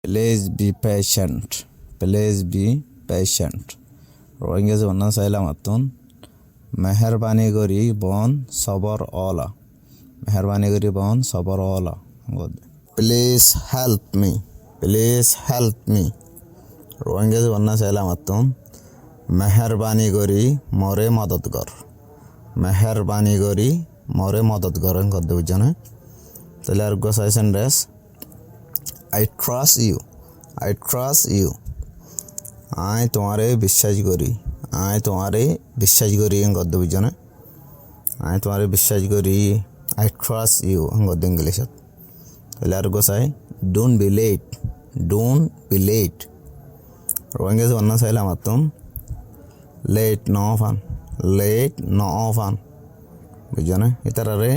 Please be patient. Please be patient. Rohingya অন্য চাইলাম আতুন মেহরবানি করি বন সবর অলা মেহরবানি করি বন সবর অলা please help me please help me Rohingya অন্য চাইলাম আতুন মেহরবানি করি মরে মদত কর মেহরবানি করি মরে মদত করেন করতে বুঝছেন তাহলে আর গোসাইছেন race I trust you. I trust you. I তোমারে বিশ্বাস করি I তোমারে বিশ্বাস করি গদ্য বুঝছো I তোমারে বিশ্বাস করি I trust you গদ্য ইংলিশত তাহলে আর গোসাই don't be late don't be late Rohingya অন্য চাইলাম আতুন late no fan বুঝছো ইতারে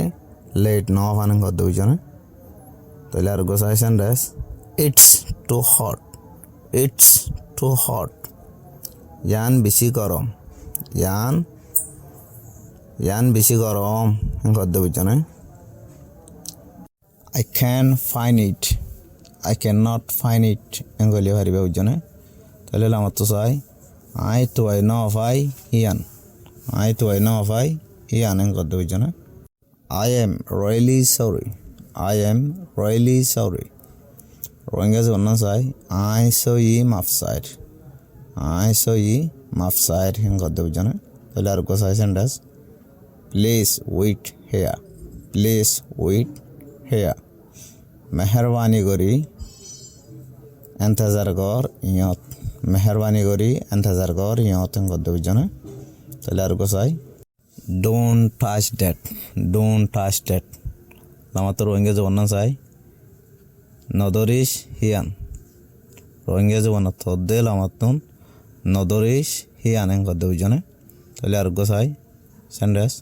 late no fan গদ্য বুঝছো তাহলে আর গোসাইছেন রেস it's too hot ইয়ান বেশি গরম ইয়ান বেশি গরম গদ্য বুঝছো I cannot find it এঙ্গলি হারিবে বুঝছো তাহলে আমার তো চাই I তো I know ভাই ইয়ান গদ্য বুঝছো I am really sorry Rohingya অন্য চাই I saw ye mafside গদ্য বুঝছো তাহলে আর গোসাইছেন ডাস প্লিজ ওয়েট হেয়ার মেহরবানি করি এন্তজার কর ইয়ত গদ্য বুঝছো তাহলে আর গোসাই don't touch that আমার তো রোহিঙ্গা অন্য চাই নদরিস হিয়ান রোহিঙ্গা জীবন তদ্দেল আমার তুন নদরিস হিয়ান গদ্য বুঝছো তাহলে আর গোসাই সেন্ডেস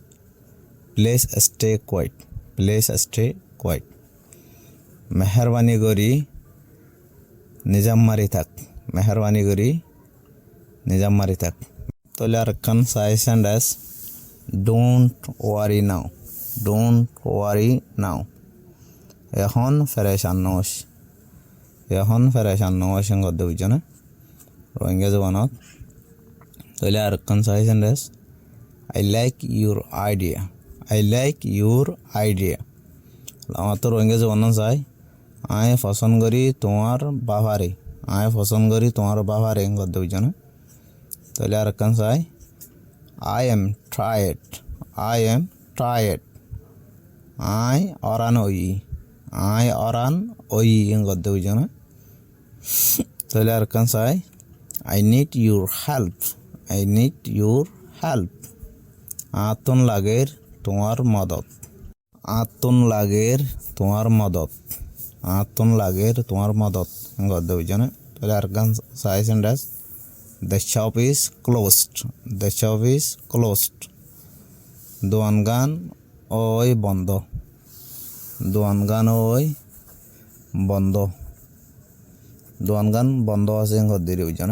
প্লেস স্টে কোয়াইট মেহরবানি করি নিজাম মারি থাক তাহলে আর কান চাই সেন্ডেস ডোন্ট ওয়ারি নাও এখন ফেরেশান নস গদ্য বুঝছো রোহিঙ্গা জবানত তাহলে আর কান চাই সেন্ডেস I like your idea আমার তো রোহিঙ্গা জবান চাই I পছন্দ করি তোমার বাবারে গদ্য বুঝছো তাহলে আর কান চাই I am tired I অরান ওই গদ্য বুঝছো তাহলে আর কান চাই I need your help Atan লাগের তোমার মদত গদ্য বুঝছো তাহলে আর কান চাই সেন্ডেস the shop is closed দোয়ানগান ওই বন্ধ আছে গদ্য বুঝছো